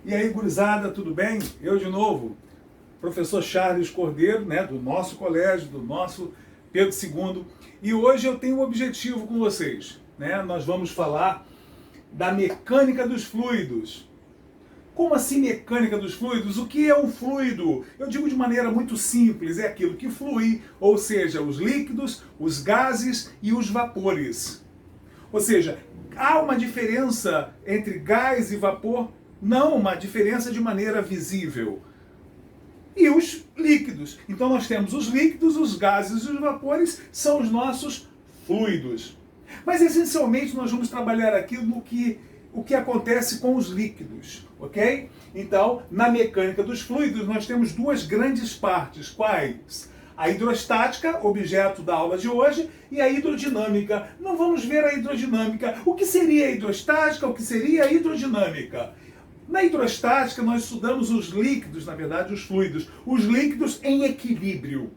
E aí, gurizada, tudo bem? Eu de novo, professor Charles Cordeiro, né, do nosso colégio, do nosso Pedro II. E hoje eu tenho um objetivo com vocês, né? Nós vamos falar da mecânica dos fluidos. Como assim mecânica dos fluidos? O que é um fluido? Eu digo de maneira muito simples, é aquilo que flui, ou seja, os líquidos, os gases e os vapores. Ou seja, há uma diferença entre gás e vapor? Não uma diferença de maneira visível. E os líquidos? Então nós temos os líquidos, os gases e os vapores são os nossos fluidos. Mas essencialmente nós vamos trabalhar aqui o que acontece com os líquidos, ok? Então, na mecânica dos fluidos nós temos duas grandes partes. Quais? A hidrostática, objeto da aula de hoje, e a hidrodinâmica. Não vamos ver a hidrodinâmica. O que seria a hidrostática? O que seria a hidrodinâmica? Na hidrostática nós estudamos os líquidos, na verdade os fluidos, os líquidos em equilíbrio.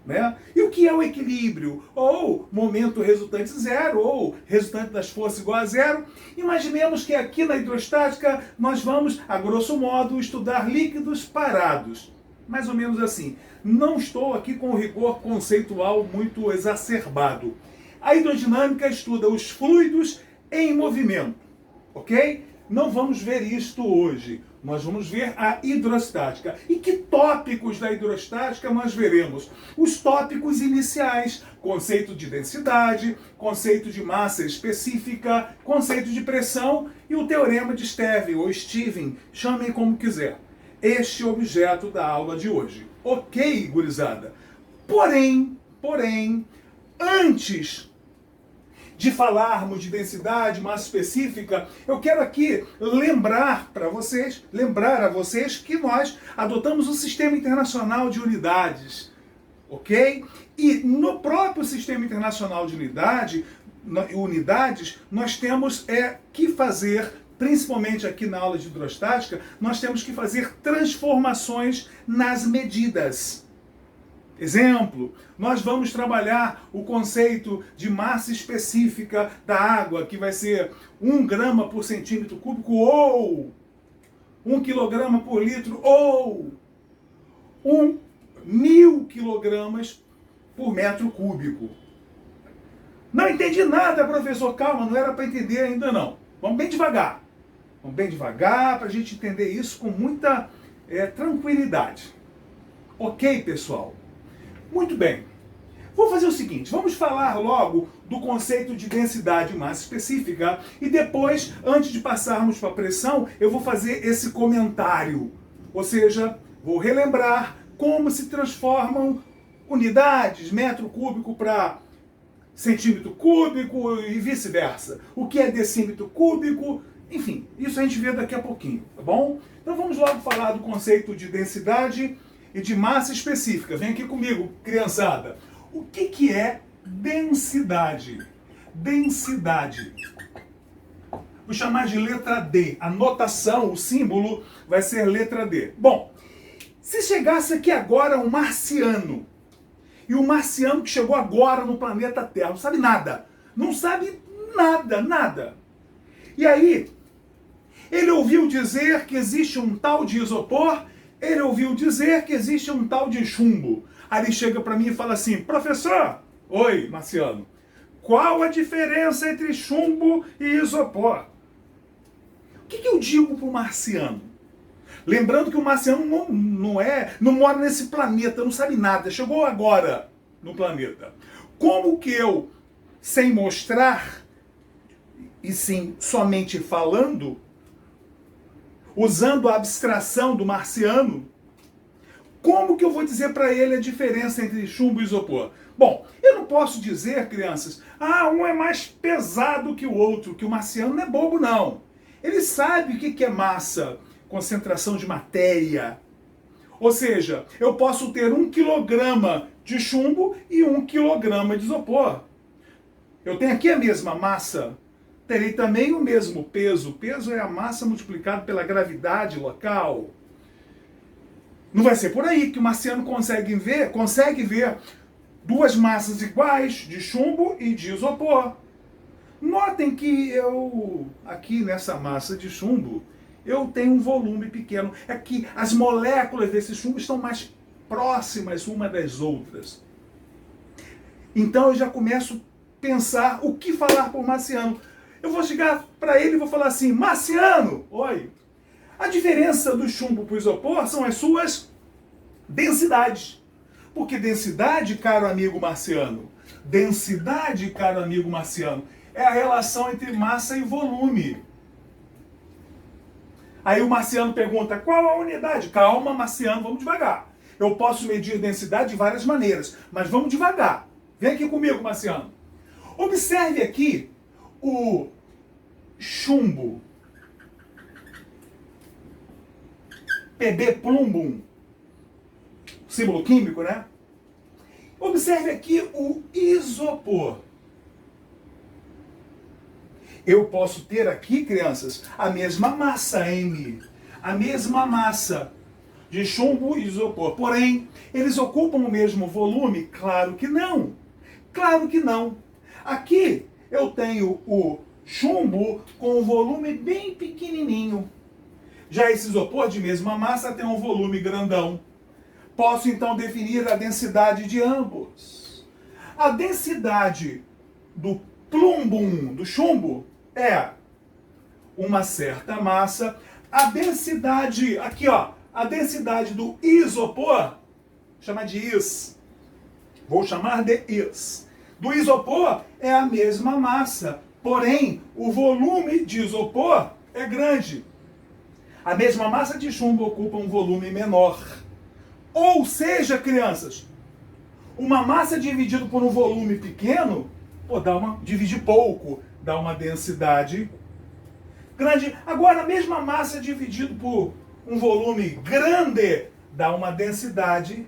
Né? E o que é o equilíbrio? Ou momento resultante zero, ou resultante das forças igual a zero. Imaginemos que aqui na hidrostática nós vamos, a grosso modo, estudar líquidos parados. Mais ou menos assim. Não estou aqui com o rigor conceitual muito exacerbado. A hidrodinâmica estuda os fluidos em movimento, ok? Não vamos ver isto hoje. Nós vamos ver a hidrostática. E que tópicos da hidrostática nós veremos? Os tópicos iniciais, conceito de densidade, conceito de massa específica, conceito de pressão e o teorema de Stevin ou Steven, chamem como quiser. Este é o objeto da aula de hoje. Ok, gurizada? Porém, antes de falarmos de densidade, massa específica, eu quero aqui lembrar a vocês que nós adotamos o Sistema Internacional de Unidades, ok? E no próprio Sistema Internacional de Unidades, nós temos que fazer, principalmente aqui na aula de hidrostática, nós temos que fazer transformações nas medidas. Exemplo, nós vamos trabalhar o conceito de massa específica da água, que vai ser 1 grama por centímetro cúbico, ou 1 quilograma por litro, ou 1.000 quilogramas por metro cúbico. Não entendi nada, professor. Calma, não era para entender ainda não. Vamos bem devagar. Vamos bem devagar para a gente entender isso com muita tranquilidade. Ok, pessoal? Muito bem. Vou fazer o seguinte, vamos falar logo do conceito de densidade e massa específica e depois, antes de passarmos para a pressão, eu vou fazer esse comentário. Ou seja, vou relembrar como se transformam unidades, metro cúbico para centímetro cúbico e vice-versa. O que é decímetro cúbico, enfim, isso a gente vê daqui a pouquinho, tá bom? Então vamos logo falar do conceito de densidade e de massa específica. Vem aqui comigo, criançada. O que é densidade? Densidade. Vou chamar de letra D. A notação, o símbolo, vai ser letra D. Bom, se chegasse aqui agora um marciano, e o marciano que chegou agora no planeta Terra, não sabe nada. Não sabe nada. E aí, ele ouviu dizer que existe um tal de isopor, ele ouviu dizer que existe um tal de chumbo. Aí ele chega para mim e fala assim, professor, oi, marciano, qual a diferença entre chumbo e isopor? O que eu digo para o marciano? Lembrando que o marciano não mora nesse planeta, não sabe nada, chegou agora no planeta. Como que eu, sem mostrar, e sim somente falando, usando a abstração do marciano, como que eu vou dizer para ele a diferença entre chumbo e isopor? Bom, eu não posso dizer, crianças, um é mais pesado que o outro, que o marciano não é bobo, não. Ele sabe o que é massa, concentração de matéria. Ou seja, eu posso ter 1 quilograma de chumbo e 1 quilograma de isopor. Eu tenho aqui a mesma massa, terei também o mesmo peso. O peso é a massa multiplicada pela gravidade local. Não vai ser por aí que o marciano consegue ver duas massas iguais de chumbo e de isopor. Notem que aqui nessa massa de chumbo, eu tenho um volume pequeno. É que as moléculas desse chumbo estão mais próximas uma das outras. Então eu já começo a pensar o que falar para o Marciano. Eu vou chegar para ele e vou falar assim: Marciano, oi. A diferença do chumbo para o isopor são as suas densidades. Porque densidade, caro amigo Marciano, densidade, caro amigo Marciano, é a relação entre massa e volume. Aí o Marciano pergunta: qual a unidade? Calma, Marciano, vamos devagar. Eu posso medir densidade de várias maneiras, mas vamos devagar. Vem aqui comigo, Marciano. Observe aqui o chumbo Pb plumbum, símbolo químico, né? Observe aqui o isopor. Eu posso ter aqui, crianças, a mesma massa, M, a mesma massa de chumbo e isopor. Porém, eles ocupam o mesmo volume? Claro que não. Claro que não. Aqui eu tenho o chumbo com um volume bem pequenininho. Já esse isopor de mesma massa tem um volume grandão. Posso então definir a densidade de ambos. A densidade do plumbum, do chumbo, é uma certa massa. A densidade, aqui ó, a densidade do isopor, chama de is. Vou chamar de is. Do isopor é a mesma massa, porém o volume de isopor é grande. A mesma massa de chumbo ocupa um volume menor. Ou seja, crianças, uma massa dividida por um volume pequeno, divide pouco, dá uma densidade grande. Agora, a mesma massa dividida por um volume grande, dá uma densidade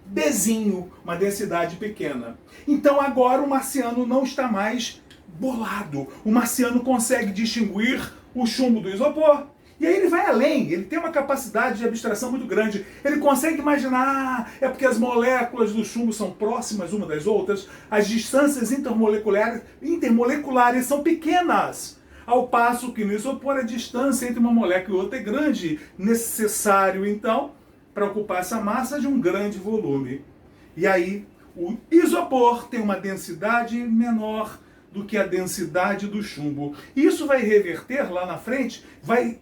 Dzinho, uma densidade pequena. Então agora o Marciano não está mais bolado. O Marciano consegue distinguir o chumbo do isopor. E aí ele vai além, ele tem uma capacidade de abstração muito grande. Ele consegue imaginar, é porque as moléculas do chumbo são próximas uma das outras, as distâncias intermoleculares são pequenas. Ao passo que no isopor a distância entre uma molécula e outra é grande. Necessário, então, para ocupar essa massa de um grande volume. E aí, o isopor tem uma densidade menor do que a densidade do chumbo. Isso vai reverter lá na frente, vai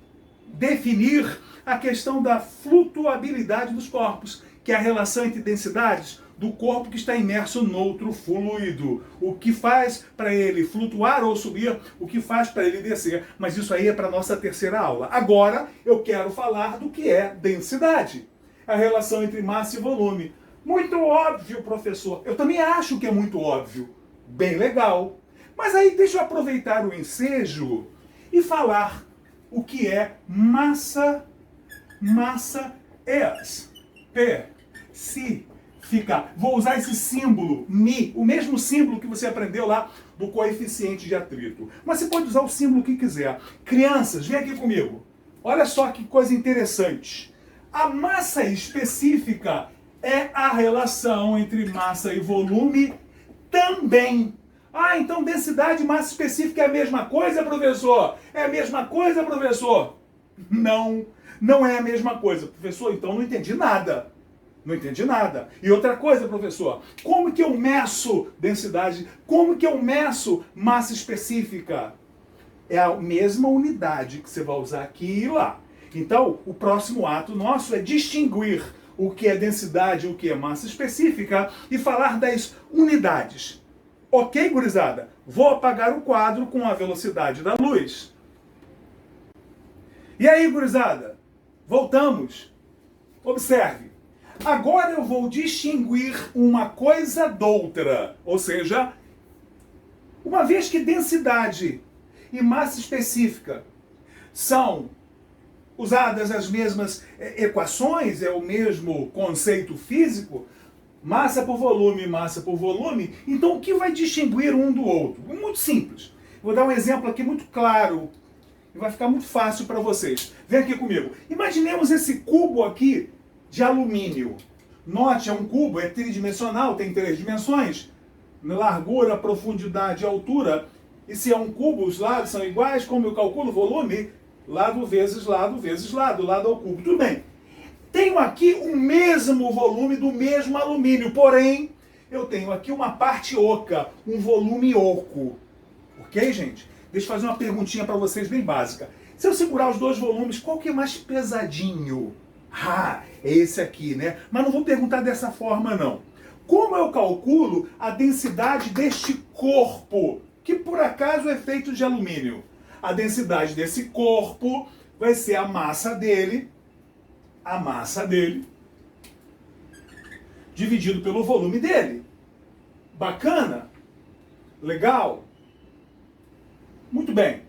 definir a questão da flutuabilidade dos corpos, que é a relação entre densidades do corpo que está imerso noutro fluido. O que faz para ele flutuar ou subir, o que faz para ele descer. Mas isso aí é para a nossa terceira aula. Agora eu quero falar do que é densidade. A relação entre massa e volume. Muito óbvio, professor. Eu também acho que é muito óbvio. Bem legal. Mas aí deixa eu aproveitar o ensejo e falar o que é massa. Massa especifica. Vou usar esse símbolo, Mi, o mesmo símbolo que você aprendeu lá do coeficiente de atrito. Mas você pode usar o símbolo que quiser. Crianças, vem aqui comigo. Olha só que coisa interessante. A massa específica é a relação entre massa e volume também. Ah, então densidade e massa específica é a mesma coisa, professor? É a mesma coisa, professor? Não, não é a mesma coisa. Professor, então não entendi nada. Não entendi nada. E outra coisa, professor, como que eu meço densidade? Como que eu meço massa específica? É a mesma unidade que você vai usar aqui e lá. Então, o próximo ato nosso é distinguir o que é densidade e o que é massa específica e falar das unidades. Ok, gurizada? Vou apagar o quadro com a velocidade da luz. E aí, gurizada? Voltamos. Observe. Agora eu vou distinguir uma coisa doutra. Ou seja, uma vez que densidade e massa específica são usadas as mesmas equações, é o mesmo conceito físico, massa por volume, então o que vai distinguir um do outro? Muito simples. Vou dar um exemplo aqui muito claro, e vai ficar muito fácil para vocês. Vem aqui comigo. Imaginemos esse cubo aqui de alumínio. Note, é um cubo, é tridimensional, tem 3 dimensões, largura, profundidade e altura. E se é um cubo, os lados são iguais, como eu calculo o volume? Lado vezes lado vezes lado, lado ao cubo. Tudo bem. Tenho aqui o mesmo volume do mesmo alumínio, porém, eu tenho aqui uma parte oca, um volume oco. Ok, gente? Deixa eu fazer uma perguntinha para vocês bem básica. Se eu segurar os dois volumes, qual que é mais pesadinho? Ah, é esse aqui, né? Mas não vou perguntar dessa forma, não. Como eu calculo a densidade deste corpo, que por acaso é feito de alumínio? A densidade desse corpo vai ser a massa dele, dividido pelo volume dele. Bacana? Legal? Muito bem.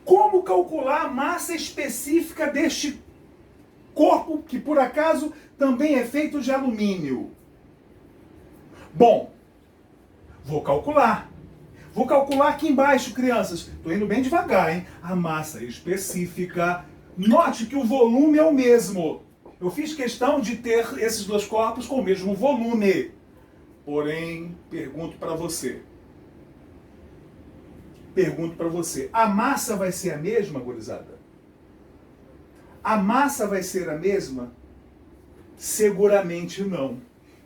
Como calcular a massa específica deste corpo, que por acaso também é feito de alumínio? Bom, vou calcular. Vou calcular aqui embaixo, crianças. Estou indo bem devagar, hein? A massa específica. Note que o volume é o mesmo. Eu fiz questão de ter esses dois corpos com o mesmo volume. Porém, pergunto para você. A massa vai ser a mesma, gurizada? A massa vai ser a mesma? Seguramente não.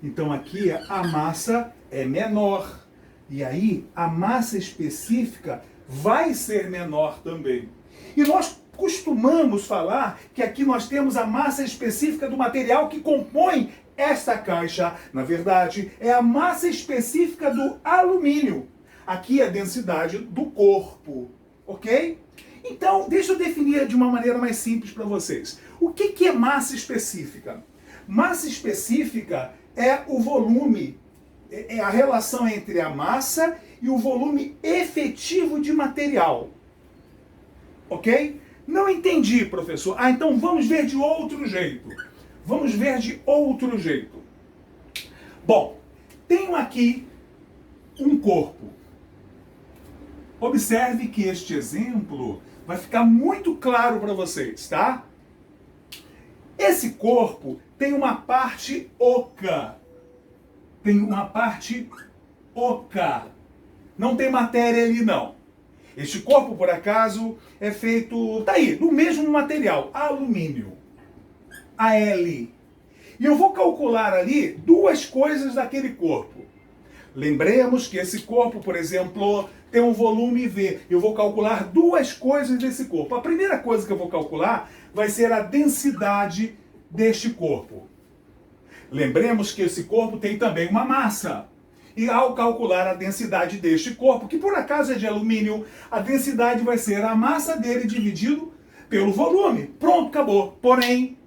Então aqui a massa é menor. E aí a massa específica vai ser menor também. E nós costumamos falar que aqui nós temos a massa específica do material que compõe esta caixa. Na verdade, é a massa específica do alumínio. Aqui é a densidade do corpo, ok? Então, deixa eu definir de uma maneira mais simples para vocês. O que é massa específica? Massa específica é o volume, é a relação entre a massa e o volume efetivo de material. Ok? Não entendi, professor. Ah, então vamos ver de outro jeito. Bom, tenho aqui um corpo. Observe que este exemplo vai ficar muito claro para vocês, tá? Esse corpo tem uma parte oca. Não tem matéria ali, não. Este corpo, por acaso, é feito, tá aí, do mesmo material, alumínio, Al. E eu vou calcular ali duas coisas daquele corpo. Lembremos que esse corpo, por exemplo, tem um volume V. Eu vou calcular duas coisas desse corpo. A primeira coisa que eu vou calcular vai ser a densidade deste corpo. Lembremos que esse corpo tem também uma massa. E ao calcular a densidade deste corpo, que por acaso é de alumínio, a densidade vai ser a massa dele dividido pelo volume. Pronto, acabou. Porém,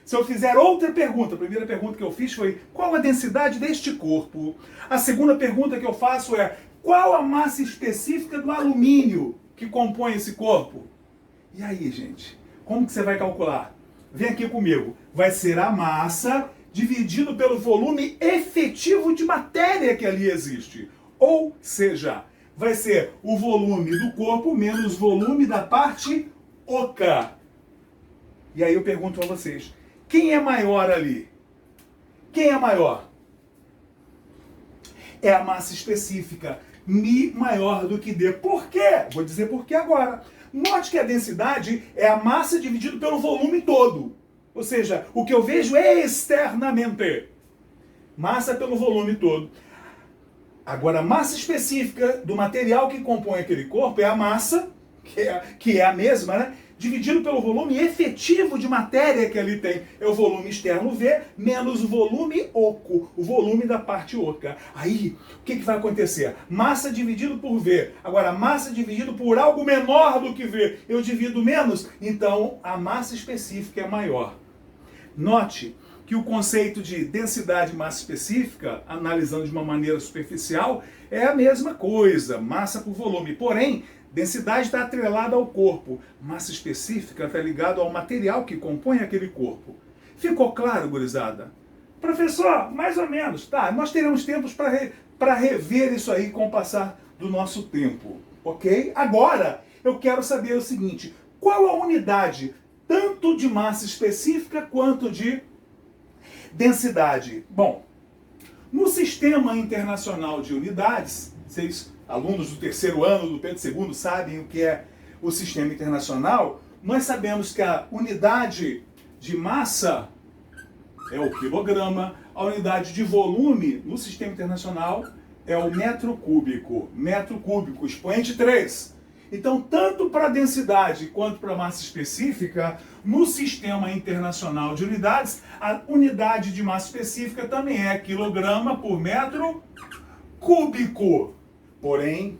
se eu fizer outra pergunta, a primeira pergunta que eu fiz foi qual a densidade deste corpo? A segunda pergunta que eu faço é qual a massa específica do alumínio que compõe esse corpo? E aí, gente, como que você vai calcular? Vem aqui comigo. Vai ser a massa dividido pelo volume efetivo de matéria que ali existe. Ou seja, vai ser o volume do corpo menos volume da parte oca. E aí eu pergunto a vocês, quem é maior ali? Quem é maior? É a massa específica. Mi maior do que D. Por quê? Vou dizer por quê agora. Note que a densidade é a massa dividido pelo volume todo. Ou seja, o que eu vejo externamente. Massa pelo volume todo. Agora, a massa específica do material que compõe aquele corpo é a massa, que é a mesma, né? Dividido pelo volume efetivo de matéria que ali tem. É o volume externo V menos o volume oco, o volume da parte oca. Aí, o que vai acontecer? Massa dividido por V. Agora, massa dividido por algo menor do que V. Eu divido menos, então a massa específica é maior. Note que o conceito de densidade e massa específica, analisando de uma maneira superficial, é a mesma coisa, massa por volume. Porém, densidade está atrelada ao corpo, massa específica está ligada ao material que compõe aquele corpo. Ficou claro, gurizada? Professor, mais ou menos. Tá, nós teremos tempos para rever isso aí com o passar do nosso tempo, ok? Agora, eu quero saber o seguinte, qual a unidade, tanto de massa específica quanto de densidade? Bom, no Sistema Internacional de Unidades, vocês alunos do terceiro ano do Pedro II sabem o que é o sistema internacional, nós sabemos que a unidade de massa é o quilograma, a unidade de volume no sistema internacional é o metro cúbico, expoente 3. Então, tanto para a densidade quanto para a massa específica, no sistema internacional de unidades, a unidade de massa específica também é quilograma por metro cúbico. Porém,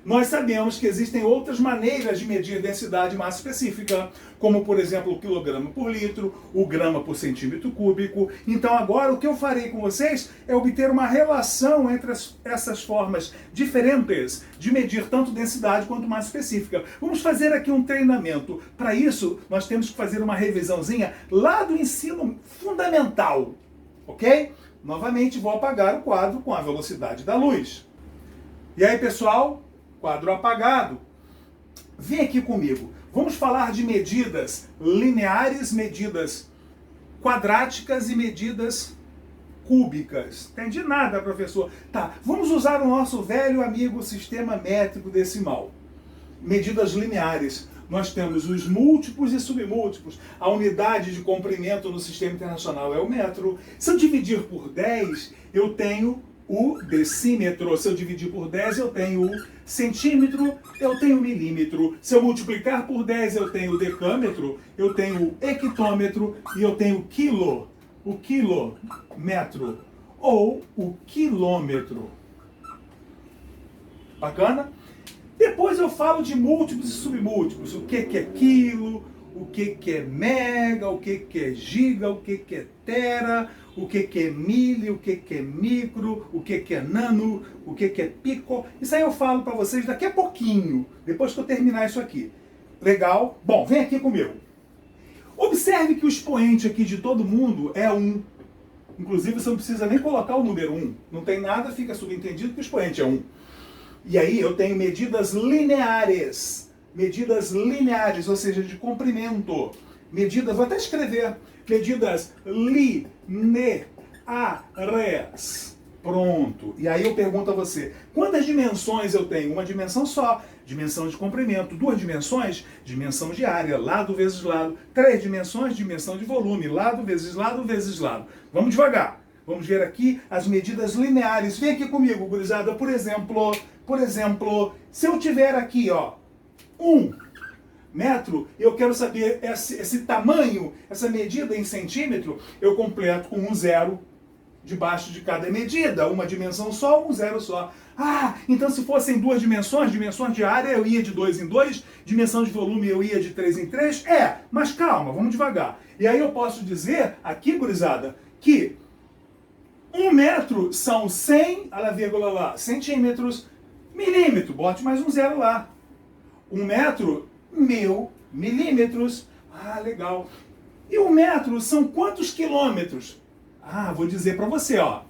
nós sabemos que existem outras maneiras de medir densidade e massa específica, como, por exemplo, o quilograma por litro, o grama por centímetro cúbico. Então, agora, o que eu farei com vocês é obter uma relação entre essas formas diferentes de medir tanto densidade quanto massa específica. Vamos fazer aqui um treinamento. Para isso, nós temos que fazer uma revisãozinha lá do ensino fundamental, ok? Novamente, vou apagar o quadro com a velocidade da luz. E aí, pessoal? Quadro apagado. Vem aqui comigo. Vamos falar de medidas lineares, medidas quadráticas e medidas cúbicas. Entendi nada, professor. Tá, vamos usar o nosso velho amigo sistema métrico decimal. Medidas lineares. Nós temos os múltiplos e submúltiplos. A unidade de comprimento no sistema internacional é o metro. Se eu dividir por 10, eu tenho o decímetro. Se eu dividir por 10, eu tenho o centímetro, eu tenho o milímetro. Se eu multiplicar por 10, eu tenho o decâmetro, eu tenho o hectômetro e eu tenho o quilômetro ou o quilômetro. Bacana? Depois eu falo de múltiplos e submúltiplos. O que é quilo, o que é mega, o que é giga, o que é tera, o que é milho, o que é micro, o que é nano, o que é pico. Isso aí eu falo para vocês daqui a pouquinho, depois que eu terminar isso aqui. Legal? Bom, vem aqui comigo. Observe que o expoente aqui de todo mundo é 1. Inclusive você não precisa nem colocar o número 1. Não tem nada, fica subentendido que o expoente é 1. E aí eu tenho medidas lineares. Medidas lineares, ou seja, de comprimento. Medidas, vou até escrever. Medidas lineares. Pronto. E aí eu pergunto a você, quantas dimensões eu tenho? Uma dimensão só, dimensão de comprimento. 2 dimensões, dimensão de área, lado vezes lado. 3 dimensões, dimensão de volume, lado vezes lado vezes lado. Vamos devagar. Vamos ver aqui as medidas lineares. Vem aqui comigo, gurizada. Por exemplo, se eu tiver aqui, ó, 1 metro, eu quero saber esse tamanho, essa medida em centímetro, eu completo com um zero debaixo de cada medida, uma dimensão só, um zero só. Ah, então se fossem 2 dimensões, dimensão de área eu ia de 2 em 2, dimensão de volume eu ia de 3 em 3, mas calma, vamos devagar. E aí eu posso dizer, aqui, gurizada, que 1 metro são 100, centímetros, milímetro, bote mais um zero lá. 1 metro, 1000 milímetros. Ah, legal. E 1 metro são quantos quilômetros? Ah, vou dizer para você, ó.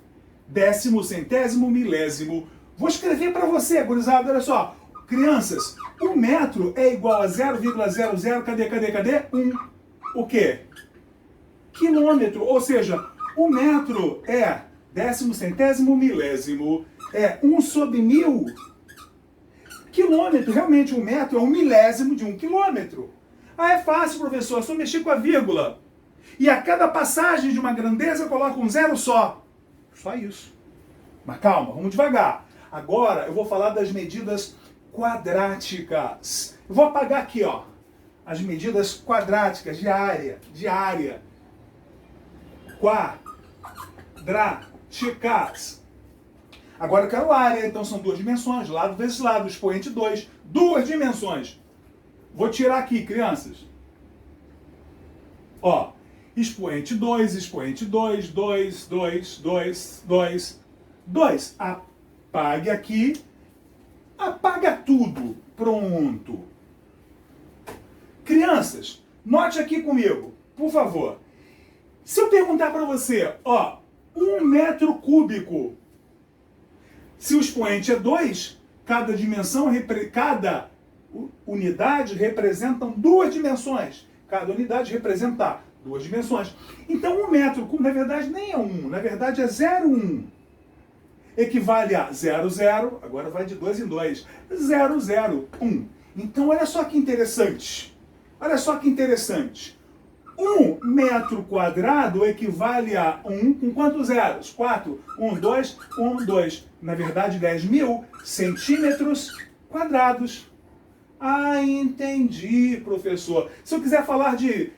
Décimo, centésimo, milésimo. Vou escrever para você, gurizada, olha só. Crianças, 1 metro é igual a 0,00, cadê? O quê? Quilômetro. Ou seja, 1 metro é décimo, centésimo, milésimo. É 1 sobre 1000. Quilômetro, realmente 1 metro é 1 milésimo de 1 quilômetro. Ah, é fácil, professor, é só mexer com a vírgula. E a cada passagem de uma grandeza eu coloco um zero só. Só isso. Mas calma, vamos devagar. Agora eu vou falar das medidas quadráticas. Eu vou apagar aqui, ó, as medidas quadráticas de área. Quadráticas. Agora eu quero área, então são 2 dimensões, lado vezes lado, expoente 2, 2 dimensões. Vou tirar aqui, crianças. Ó, expoente 2, 2. Apague aqui, apaga tudo. Pronto. Crianças, note aqui comigo, por favor. Se eu perguntar para você, ó, 1 metro cúbico, se o expoente é 2, cada unidade representa 2 dimensões. Cada unidade representa 2 dimensões. Então 1 metro cúbico, na verdade, nem é 1, na verdade é 0,1. equivale a 0, 0, agora vai de 2 em 2, 0, 0, 1. Então, olha só que interessante. Olha só que interessante. 1 metro quadrado equivale a 1 com quantos zeros? 4. 1, 2, 1, 2. Na verdade, 10.000 centímetros quadrados. Ah, entendi, professor. Se eu quiser falar de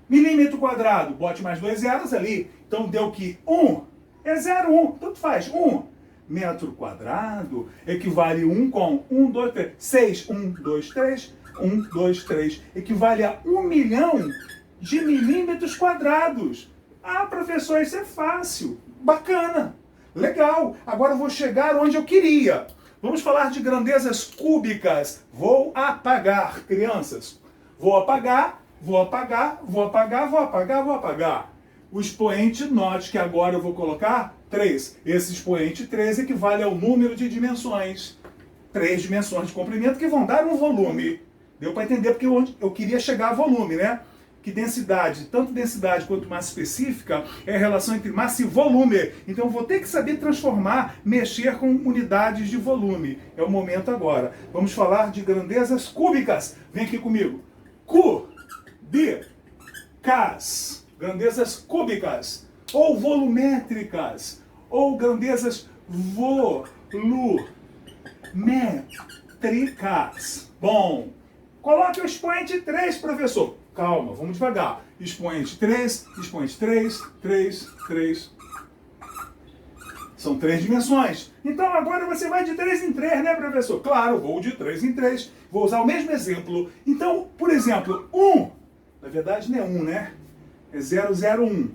milímetro quadrado, bote mais 2 zeros ali. Então, deu que 1 é 0, 1. Tanto faz. 1 metro quadrado equivale 1 com 1, 2, 3. 6, 1, 2, 3. 1, 2, 3. Equivale a 1 milhão de milímetros quadrados. Ah, professor, isso é fácil. Bacana. Legal. Agora eu vou chegar onde eu queria. Vamos falar de grandezas cúbicas. Vou apagar, crianças. Vou apagar, vou apagar, vou apagar, vou apagar, vou apagar. O expoente, note que agora eu vou colocar 3. Esse expoente 3 equivale ao número de dimensões. 3 dimensões de comprimento que vão dar um volume. Deu para entender porque eu queria chegar a volume, né? Que densidade, tanto densidade quanto massa específica, é a relação entre massa e volume. Então eu vou ter que saber transformar, mexer com unidades de volume. É o momento agora. Vamos falar de grandezas cúbicas. Vem aqui comigo. Cúbicas. Grandezas cúbicas. Ou volumétricas. Ou grandezas volumétricas. Bom, coloque o expoente 3, professor. Calma, vamos devagar. Expoente 3, 3, 3. São 3 dimensões. Então agora você vai de 3 em 3, né, professor? Claro, vou de 3 em 3. Vou usar o mesmo exemplo. Então, por exemplo, 1. Na verdade não é 1, né? É 001.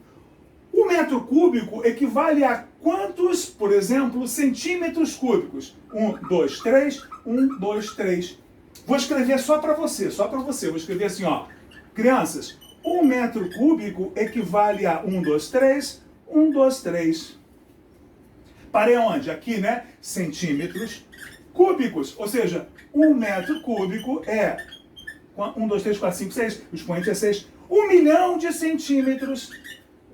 O metro cúbico equivale a quantos, por exemplo, centímetros cúbicos? 1, 2, 3. 1, 2, 3. Vou escrever só para você. Vou escrever assim, ó. Crianças, 1 metro cúbico equivale a 1, 2, 3, 1, 2, 3. Parei onde? Aqui, né? Centímetros cúbicos. Ou seja, 1 metro cúbico é 1, 2, 3, 4, 5, 6. O expoente é 6. 1 milhão de centímetros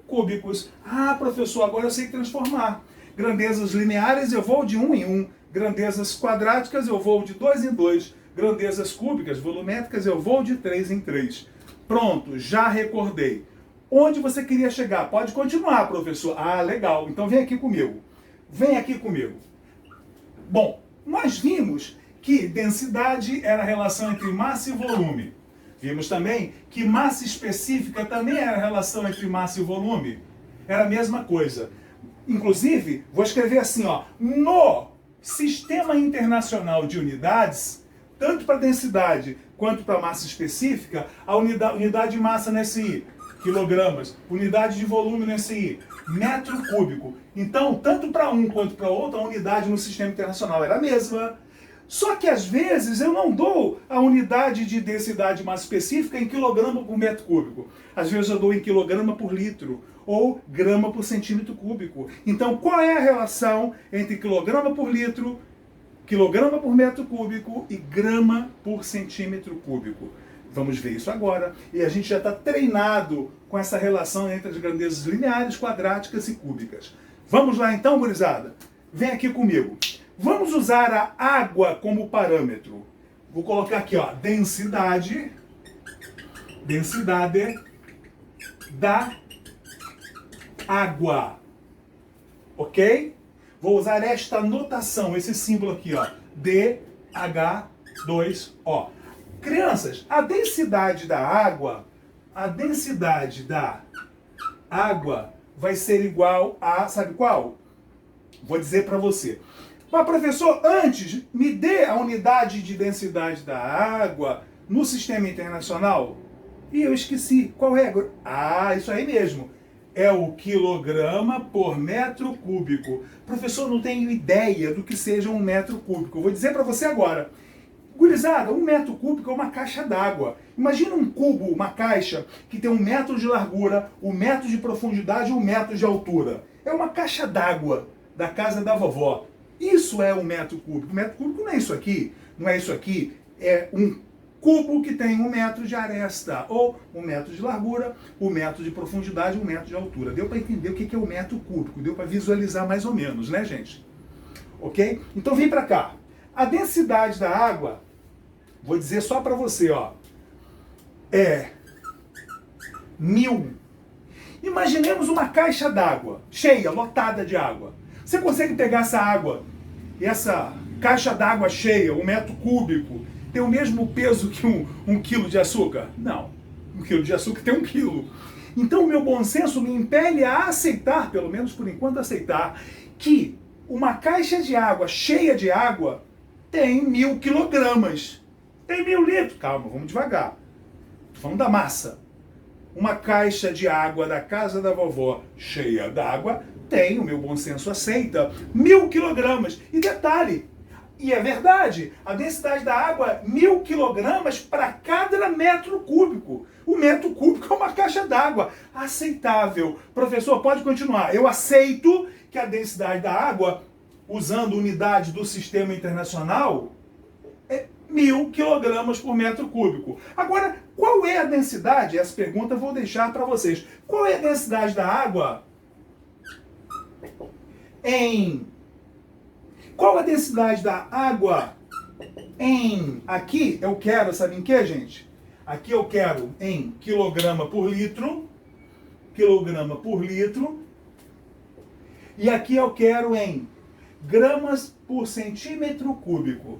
cúbicos. Ah, professor, agora eu sei transformar. Grandezas lineares eu vou de 1 em 1. Grandezas quadráticas eu vou de 2 em 2. Grandezas cúbicas, volumétricas eu vou de 3 em 3. Pronto, já recordei. Onde você queria chegar? Pode continuar, professor. Ah, legal. Então vem aqui comigo. Vem aqui comigo. Bom, nós vimos que densidade era a relação entre massa e volume. Vimos também que massa específica também era a relação entre massa e volume. Era a mesma coisa. Inclusive, vou escrever assim, ó. No Sistema Internacional de Unidades, tanto para densidade quanto para massa específica, a unidade de massa no SI, quilogramas, unidade de volume no SI, metro cúbico. Então, tanto para um quanto para outro, a unidade no sistema internacional era a mesma. Só que às vezes eu não dou a unidade de densidade massa específica em quilograma por metro cúbico. Às vezes eu dou em quilograma por litro ou grama por centímetro cúbico. Então, qual é a relação entre quilograma por litro, quilograma por metro cúbico e grama por centímetro cúbico? Vamos ver isso agora. E a gente já está treinado com essa relação entre as grandezas lineares, quadráticas e cúbicas. Vamos lá então, gurizada? Vem aqui comigo. Vamos usar a água como parâmetro. Vou colocar aqui, ó, densidade da água. Ok? Vou usar esta notação, esse símbolo aqui, ó, DH2O. Crianças, a densidade da água vai ser igual a, sabe qual? Vou dizer para você. Mas, professor, antes, me dê a unidade de densidade da água no sistema internacional. E eu esqueci. Qual é? Ah, isso aí mesmo. É o quilograma por metro cúbico. Professor, não tenho ideia do que seja um metro cúbico. Eu vou dizer para você agora. Gurizada, 1 metro cúbico é uma caixa d'água. Imagina um cubo, uma caixa, que tem 1 metro de largura, 1 metro de profundidade e 1 metro de altura. É uma caixa d'água da casa da vovó. Isso é 1 metro cúbico. 1 metro cúbico não é isso aqui. Não é isso aqui. É um cubo que tem 1 metro de aresta. Ou 1 metro de largura, 1 metro de profundidade e 1 metro de altura. Deu para entender o que é 1 metro cúbico. Deu para visualizar mais ou menos, né, gente? ok? Então vem para cá. A densidade da água, vou dizer só para você, ó, é 1000. Imaginemos uma caixa d'água, cheia, lotada de água. Você consegue pegar essa água, essa caixa d'água cheia, 1 metro cúbico, tem o mesmo peso que um quilo de açúcar? Não. 1 quilo de açúcar tem 1 quilo. Então o meu bom senso me impele a aceitar, pelo menos por enquanto aceitar, que uma caixa de água cheia de água tem 1000 quilogramas. Tem 1000 litros. Calma, vamos devagar. Tô falando da massa. Uma caixa de água da casa da vovó cheia d'água tem, o meu bom senso aceita, 1000 quilogramas. E detalhe, e é verdade, a densidade da água é 1000 quilogramas para cada metro cúbico. O metro cúbico é uma caixa d'água. Aceitável. Professor, pode continuar. Eu aceito que a densidade da água, usando unidade do sistema internacional, é 1000 quilogramas por metro cúbico. Agora, qual é a densidade? Essa pergunta eu vou deixar para vocês. Qual é a densidade da água em... Qual a densidade da água em... Aqui eu quero, sabe em que, gente? Aqui eu quero em quilograma por litro. Quilograma por litro. E aqui eu quero em gramas por centímetro cúbico.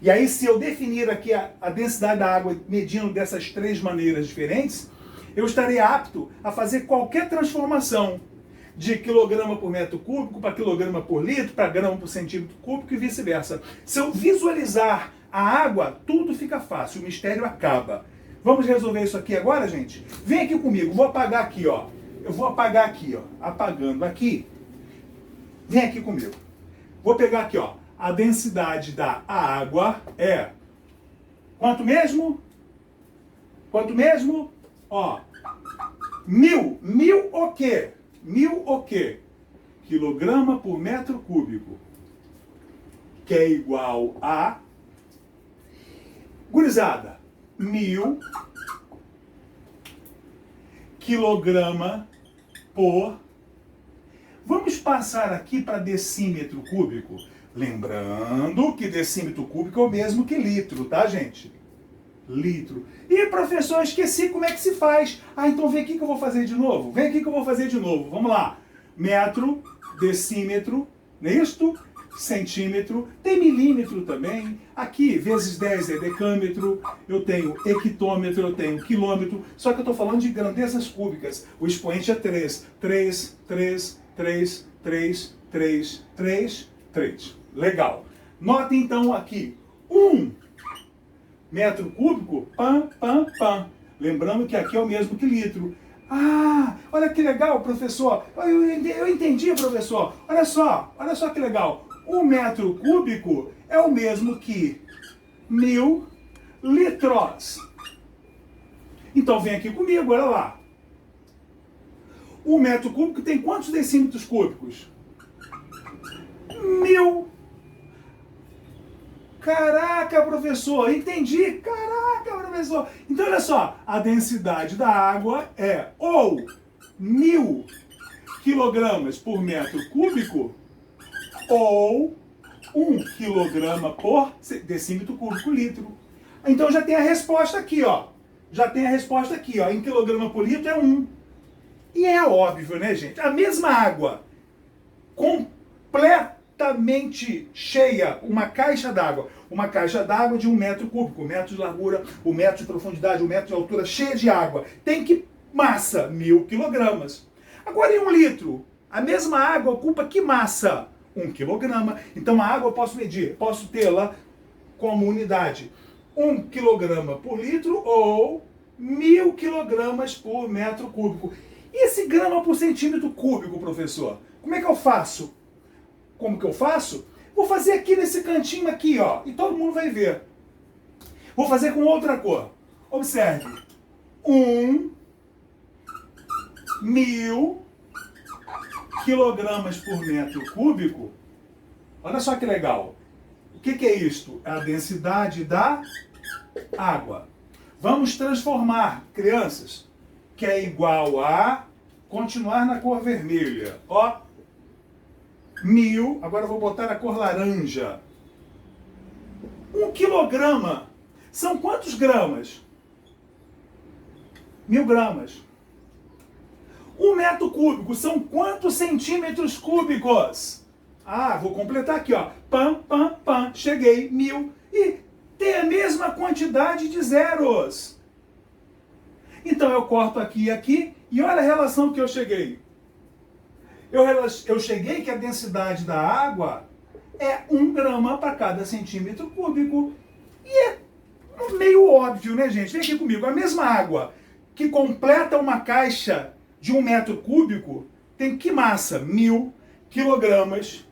E aí, se eu definir aqui a densidade da água medindo dessas 3 maneiras diferentes, eu estarei apto a fazer qualquer transformação de quilograma por metro cúbico para quilograma por litro, para grama por centímetro cúbico e vice-versa. Se eu visualizar a água, tudo fica fácil, o mistério acaba. Vamos resolver isso aqui agora, gente? Vem aqui comigo, vou apagar aqui, ó. Eu vou apagar aqui, ó. Apagando aqui. Vem aqui comigo. Vou pegar aqui, ó. A densidade da água é... Quanto mesmo? Quanto mesmo? Ó. 1000. 1000 o quê? 1000 o quê? Quilograma por metro cúbico. Que é igual a... Gurizada. 1000 quilograma por... Vamos passar aqui para decímetro cúbico. Lembrando que decímetro cúbico é o mesmo que litro, tá, gente? Litro. E, professor, eu esqueci como é que se faz. Ah, então vem aqui que eu vou fazer de novo. Vem aqui que eu vou fazer de novo. Vamos lá. Metro, decímetro, não é isto? Centímetro, tem milímetro também. Aqui, vezes 10 é decâmetro. Eu tenho hectômetro, eu tenho quilômetro. Só que eu estou falando de grandezas cúbicas. O expoente é 3. 3, 3, 3, 3, 3, 3, 3. Legal. Nota então aqui. 1 metro cúbico, pam, pam, pam. Lembrando que aqui é o mesmo que litro. Ah, olha que legal, professor. Eu entendi, professor. Olha só que legal. 1 metro cúbico é o mesmo que 1000 litros. Então vem aqui comigo, olha lá. 1 metro cúbico tem quantos decímetros cúbicos? 1000. Caraca, professor, entendi. Caraca, professor. Então, olha só, a densidade da água é ou 1000 quilogramas por metro cúbico ou 1 quilograma por decímetro cúbico litro. Então já tem a resposta aqui, ó. Já tem a resposta aqui, ó. Em quilograma por litro é 1. E é óbvio, né, gente? A mesma água completamente cheia, uma caixa d'água de 1 metro cúbico, 1 metro de largura, 1 metro de profundidade, 1 metro de altura, cheia de água, tem que massa? 1000 quilogramas. Agora em 1 litro, a mesma água ocupa que massa? 1 quilograma. Então a água eu posso medir, posso tê-la como unidade 1 quilograma por litro ou 1000 quilogramas por metro cúbico. E esse grama por centímetro cúbico, professor? Como é que eu faço? Como que eu faço? Vou fazer aqui nesse cantinho aqui, ó, e todo mundo vai ver. Vou fazer com outra cor. Observe. 1000 quilogramas por metro cúbico. Olha só que legal. O que é isto? É a densidade da água. Vamos transformar, crianças, que é igual a... Continuar na cor vermelha. Ó. 1000, agora eu vou botar a cor laranja. 1 quilograma são quantos gramas? 1000 gramas. 1 metro cúbico são quantos centímetros cúbicos? Ah, vou completar aqui, ó. Pam, pam, pam, cheguei, 1000. E tem a mesma quantidade de zeros. Então eu corto aqui e aqui, e olha a relação que eu cheguei. Eu cheguei que a densidade da água é 1 grama para cada centímetro cúbico. E é meio óbvio, né, gente? Vem aqui comigo. A mesma água que completa uma caixa de 1 metro cúbico tem que massa? 1000 quilogramas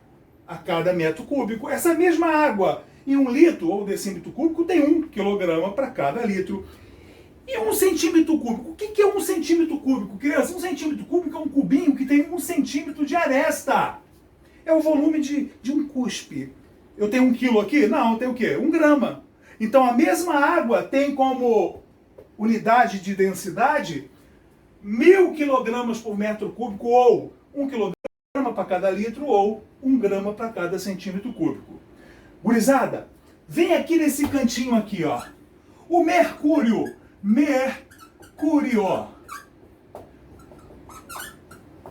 a cada metro cúbico. Essa mesma água em 1 litro ou decímetro cúbico tem 1 quilograma para cada litro. E 1 centímetro cúbico? O que é 1 centímetro cúbico, criança? 1 centímetro cúbico é um cubinho que tem 1 centímetro de aresta. É o volume de um cuspe. Eu tenho 1 quilo aqui? Não, eu tenho o quê? 1 grama. Então a mesma água tem como unidade de densidade 1000 quilogramas por metro cúbico, ou 1 quilograma para cada litro, ou 1 grama para cada centímetro cúbico. Gurizada, vem aqui nesse cantinho aqui, ó. O mercúrio. Mercúrio.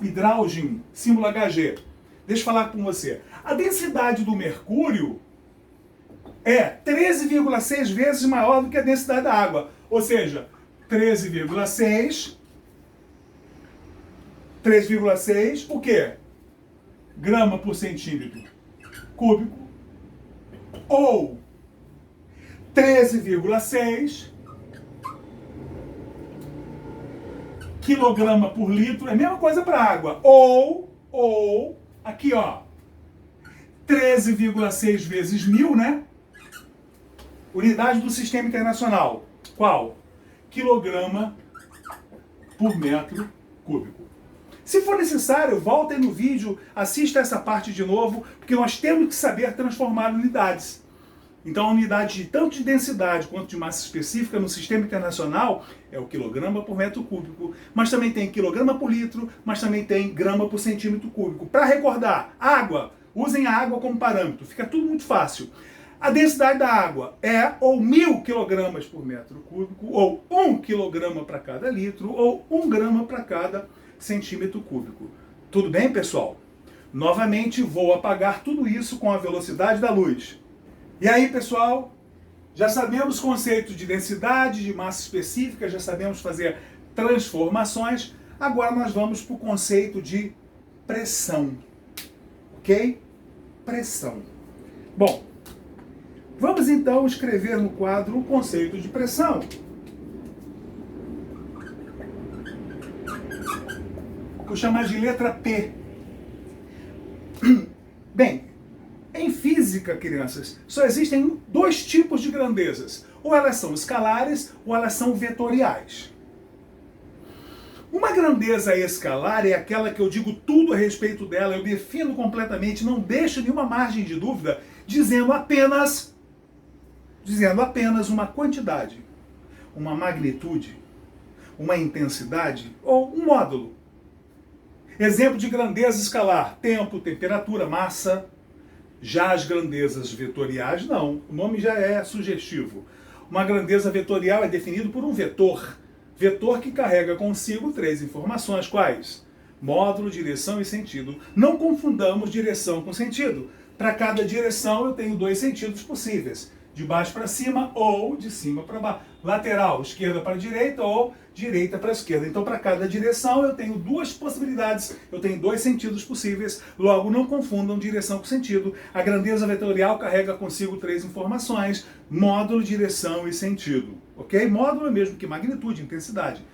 Hidrogênio, símbolo Hg. Deixa eu falar com você. A densidade do mercúrio é 13,6 vezes maior do que a densidade da água. Ou seja, 13,6, o quê? Grama por centímetro cúbico. Ou 13,6 quilograma por litro, é a mesma coisa para água. Ou, aqui ó, 13,6 vezes 1000, né? Unidade do sistema internacional. Qual? Quilograma por metro cúbico. Se for necessário, voltem no vídeo, assista essa parte de novo, porque nós temos que saber transformar unidades. Então a unidade tanto de densidade quanto de massa específica no sistema internacional é o quilograma por metro cúbico, mas também tem quilograma por litro, mas também tem grama por centímetro cúbico. Para recordar, água, usem a água como parâmetro, fica tudo muito fácil. A densidade da água é ou 1000 quilogramas por metro cúbico, ou 1 quilograma para cada litro, ou 1 grama para cada centímetro cúbico. Tudo bem, pessoal? Novamente vou apagar tudo isso com a velocidade da luz. E aí, pessoal, já sabemos conceitos de densidade, de massa específica, já sabemos fazer transformações. Agora nós vamos para o conceito de pressão. Ok? Pressão. Bom, vamos então escrever no quadro o conceito de pressão. Vou chamar de letra P. Bem, em física, crianças, só existem 2 tipos de grandezas. Ou elas são escalares, ou elas são vetoriais. Uma grandeza escalar é aquela que eu digo tudo a respeito dela, eu defino completamente, não deixo nenhuma margem de dúvida, dizendo apenas uma quantidade, uma magnitude, uma intensidade ou um módulo. Exemplo de grandeza escalar: tempo, temperatura, massa. Já as grandezas vetoriais, não. O nome já é sugestivo. Uma grandeza vetorial é definido por um vetor. Vetor que carrega consigo 3 informações. Quais? Módulo, direção e sentido. Não confundamos direção com sentido. Para cada direção eu tenho 2 sentidos possíveis. De baixo para cima ou de cima para baixo. Lateral, esquerda para direita ou direita para esquerda. Então, para cada direção eu tenho 2 possibilidades, eu tenho 2 sentidos possíveis, logo não confundam direção com sentido. A grandeza vetorial carrega consigo 3 informações: módulo, direção e sentido. Ok? Módulo é mesmo que magnitude, intensidade.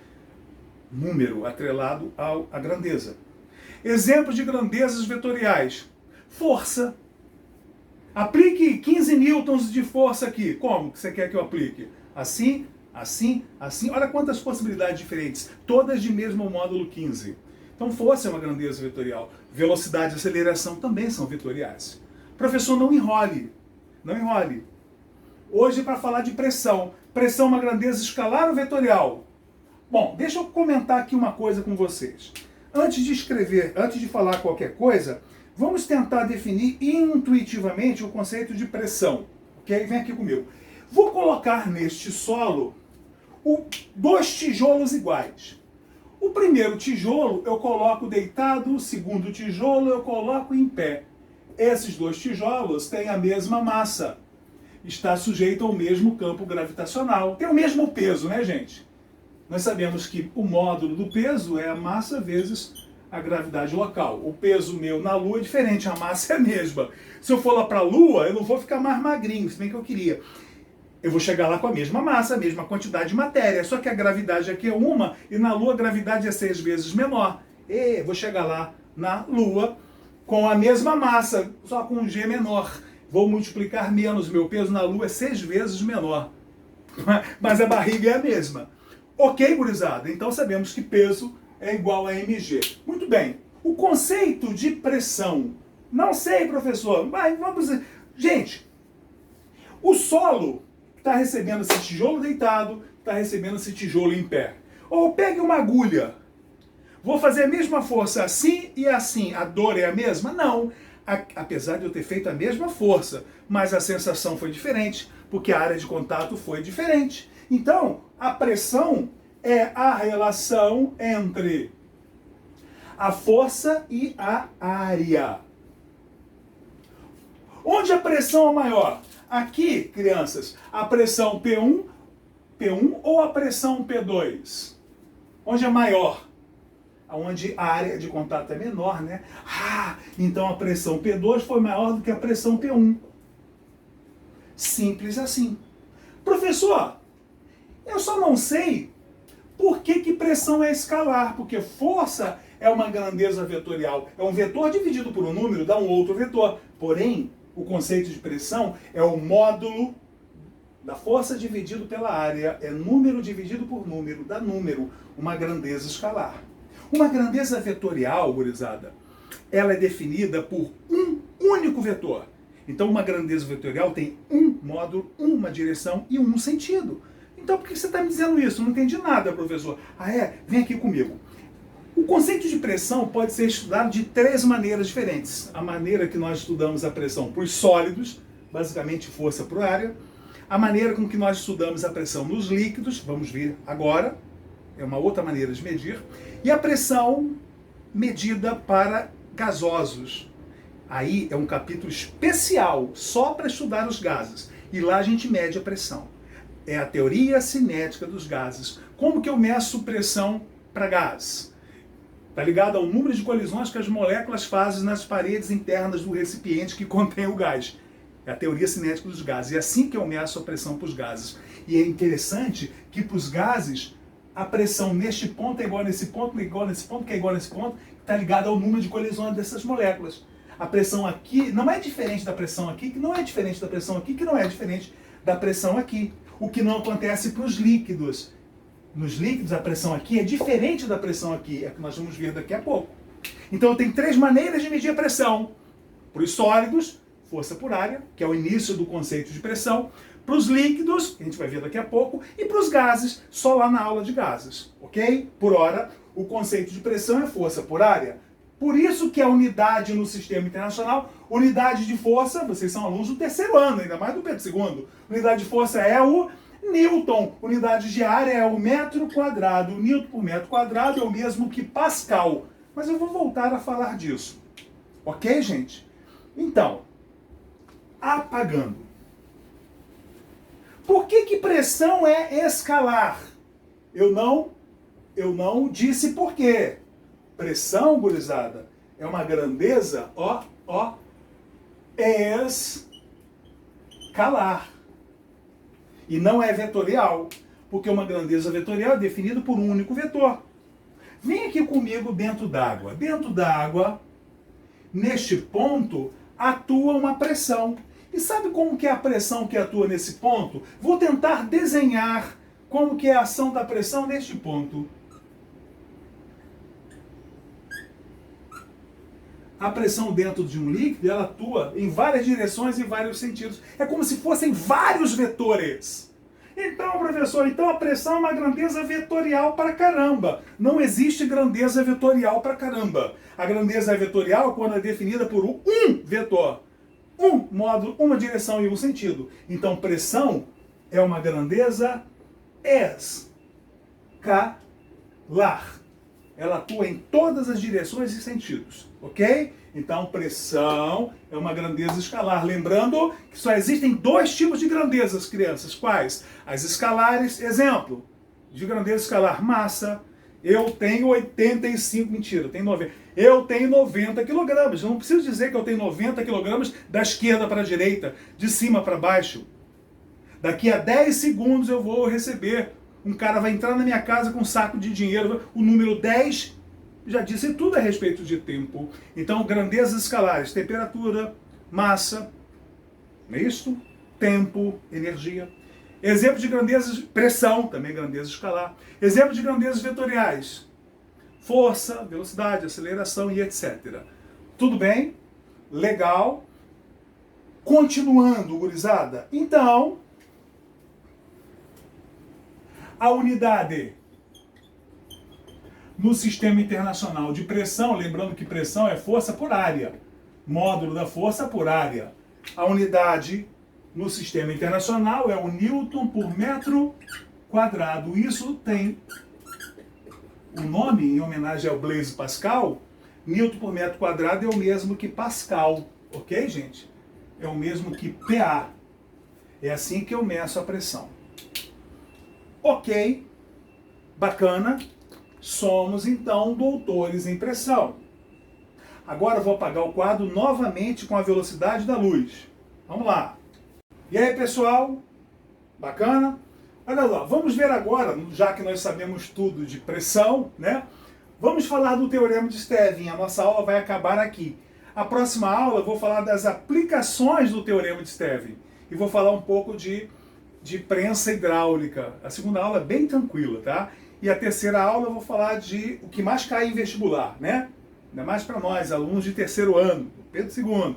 Número atrelado à grandeza. Exemplos de grandezas vetoriais: força. Aplique 15 newtons de força aqui. Como que você quer que eu aplique? Assim, assim, assim. Olha quantas possibilidades diferentes. Todas de mesmo módulo 15. Então força é uma grandeza vetorial. Velocidade e aceleração também são vetoriais. Professor, não enrole. Não enrole. Hoje, para falar de pressão. Pressão é uma grandeza escalar ou vetorial? Bom, deixa eu comentar aqui uma coisa com vocês. Antes de escrever, antes de falar qualquer coisa, Vamos tentar definir intuitivamente o conceito de pressão. Ok? Vem aqui comigo. Vou colocar neste solo dois tijolos iguais. O primeiro tijolo eu coloco deitado, o segundo tijolo eu coloco em pé. Esses dois tijolos têm a mesma massa. Está sujeito ao mesmo campo gravitacional. Tem o mesmo peso, né, gente? Nós sabemos que o módulo do peso é a massa vezes a gravidade local. O peso meu na Lua é diferente, a massa é a mesma. Se eu for lá para a Lua, eu não vou ficar mais magrinho, se bem que eu queria. Eu vou chegar lá com a mesma massa, a mesma quantidade de matéria, só que a gravidade aqui é uma e na Lua a gravidade é 6 vezes menor. E vou chegar lá na Lua com a mesma massa, só com um G menor. Vou multiplicar menos, meu peso na Lua é 6 vezes menor. Mas a barriga é a mesma. Ok, gurizada? Então sabemos que peso é igual a mg. Muito bem. O conceito de pressão. Não sei, professor. Mas vamos... Gente, o solo está recebendo esse tijolo deitado, está recebendo esse tijolo em pé. Ou pegue uma agulha. Vou fazer a mesma força assim e assim. A dor é a mesma? Não. Apesar de eu ter feito a mesma força, mas a sensação foi diferente, porque a área de contato foi diferente. Então, a pressão é a relação entre a força e a área. Onde a pressão é maior? Aqui, crianças, a pressão P1 ou a pressão P2? Onde é maior? Onde a área de contato é menor, né? Então a pressão P2 foi maior do que a pressão P1. Simples assim. Professor, eu só não sei por que pressão é escalar, porque força é uma grandeza vetorial. É um vetor dividido por um número, dá um outro vetor. Porém, o conceito de pressão é o módulo da força dividido pela área, é número dividido por número, dá número, uma grandeza escalar. Uma grandeza vetorial, gurizada, ela é definida por um único vetor. Então uma grandeza vetorial tem um módulo, uma direção e um sentido. Então por que você está me dizendo isso? Não entendi nada, professor. Vem aqui comigo. O conceito de pressão pode ser estudado de três maneiras diferentes. A maneira que nós estudamos a pressão para os sólidos, basicamente força por área. A maneira com que nós estudamos a pressão nos líquidos, vamos ver agora, é uma outra maneira de medir. E a pressão medida para gasosos. Aí é um capítulo especial, só para estudar os gases. E lá a gente mede a pressão. É a teoria cinética dos gases. Como que eu meço pressão para gás? Está ligado ao número de colisões que as moléculas fazem nas paredes internas do recipiente que contém o gás. É a teoria cinética dos gases. É assim que eu meço a pressão para os gases. E é interessante que para os gases, a pressão neste ponto é igual nesse ponto, é igual nesse ponto, que é igual nesse ponto, está ligado ao número de colisões dessas moléculas. A pressão aqui não é diferente da pressão aqui, que não é diferente da pressão aqui, que não é diferente da pressão aqui. O que não acontece para os líquidos. Nos líquidos, a pressão aqui é diferente da pressão aqui, é o que nós vamos ver daqui a pouco. Então, tem três maneiras de medir a pressão. Para os sólidos, força por área, que é o início do conceito de pressão. Para os líquidos, que a gente vai ver daqui a pouco. E para os gases, só lá na aula de gases. Ok? Por hora, o conceito de pressão é força por área. Por isso que a unidade no sistema internacional, unidade de força, vocês são alunos do terceiro ano, ainda mais do Pedro II. Unidade de força é o Newton, unidade de área é o metro quadrado. O Newton por metro quadrado é o mesmo que Pascal. Mas eu vou voltar a falar disso. Ok, gente? Então, apagando. Por que pressão é escalar? Eu não disse por quê. Pressão, gurizada, é uma grandeza, escalar. E não é vetorial, porque uma grandeza vetorial é definida por um único vetor. Vem aqui comigo dentro d'água. Dentro d'água, neste ponto, atua uma pressão. E sabe como que é a pressão que atua nesse ponto? Vou tentar desenhar como que é a ação da pressão neste ponto. A pressão dentro de um líquido, ela atua em várias direções e vários sentidos. É como se fossem vários vetores. Então, professor, então a pressão é uma grandeza vetorial para caramba. Não existe grandeza vetorial para caramba. A grandeza vetorial é quando é definida por um vetor. Um módulo, uma direção e um sentido. Então, pressão é uma grandeza escalar. Ela atua em todas as direções e sentidos, ok? Então, pressão é uma grandeza escalar. Lembrando que só existem dois tipos de grandezas, crianças. Quais? As escalares, exemplo, de grandeza escalar, massa. Eu tenho 85, mentira, eu tenho 90. Eu tenho 90 quilogramas. Eu não preciso dizer que eu tenho 90 quilogramas da esquerda para a direita, de cima para baixo. Daqui a 10 segundos eu vou receber. Um cara vai entrar na minha casa com um saco de dinheiro. O número 10 já disse tudo a respeito de tempo. Então, grandezas escalares, temperatura, massa, não é isso? Tempo, energia. Exemplo de grandezas, pressão, também grandeza escalar. Exemplo de grandezas vetoriais, força, velocidade, aceleração e etc. Tudo bem? Legal. Continuando, gurizada. Então, a unidade no Sistema Internacional de Pressão, lembrando que pressão é força por área, módulo da força por área. A unidade no Sistema Internacional é o Newton por metro quadrado. Isso tem o nome em homenagem ao Blaise Pascal. Newton por metro quadrado é o mesmo que Pascal, ok, gente? É o mesmo que PA. É assim que eu meço a pressão. Ok, bacana. Somos, então, doutores em pressão. Agora eu vou apagar o quadro novamente com a velocidade da luz. Vamos lá. E aí, pessoal? Bacana? Olha lá, vamos ver agora, já que nós sabemos tudo de pressão, né? Vamos falar do Teorema de Stevin. A nossa aula vai acabar aqui. A próxima aula eu vou falar das aplicações do Teorema de Stevin. E vou falar um pouco de prensa hidráulica. A segunda aula é bem tranquila, tá? E a terceira aula eu vou falar de o que mais cai em vestibular, né? Ainda mais para nós, alunos de terceiro ano, Pedro II.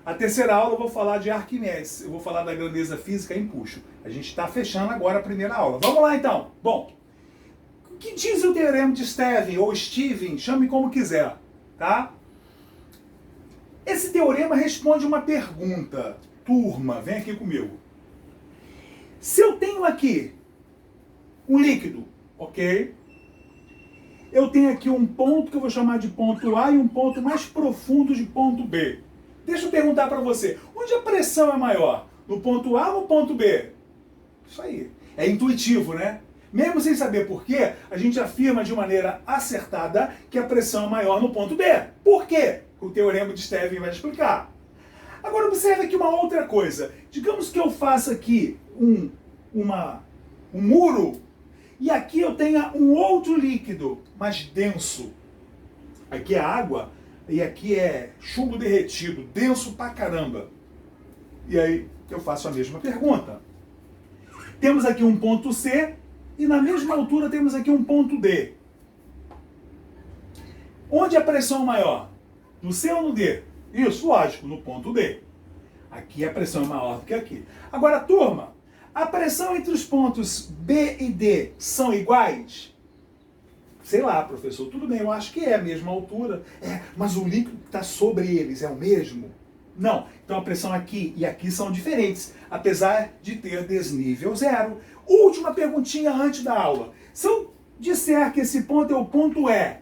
A terceira aula eu vou falar de Arquimedes, eu vou falar da grandeza física em empuxo. A gente está fechando agora a primeira aula. Vamos lá então. Bom, o que diz o Teorema de Stevin, ou Steven, chame como quiser, tá? Esse teorema responde uma pergunta. Turma, vem aqui comigo. Se eu tenho aqui um líquido, ok? Eu tenho aqui um ponto que eu vou chamar de ponto A e um ponto mais profundo de ponto B. Deixa eu perguntar para você, onde a pressão é maior? No ponto A ou no ponto B? Isso aí. É intuitivo, né? Mesmo sem saber por quê, a gente afirma de maneira acertada que a pressão é maior no ponto B. Por quê? O Teorema de Stevin vai explicar. Agora observe aqui uma outra coisa. Digamos que eu faça aqui um muro e aqui eu tenha um outro líquido mais denso. Aqui é água e aqui é chumbo derretido, denso pra caramba. E aí eu faço a mesma pergunta. Temos aqui um ponto C e na mesma altura temos aqui um ponto D. Onde a pressão é maior? No C ou no D? Isso, lógico, no ponto D. Aqui a pressão é maior do que aqui. Agora, turma, a pressão entre os pontos B e D são iguais? Sei lá, professor, tudo bem, eu acho que é a mesma altura. Mas o líquido que está sobre eles é o mesmo? Não. Então a pressão aqui e aqui são diferentes, apesar de ter desnível zero. Última perguntinha antes da aula. Se eu disser que esse ponto é o ponto E,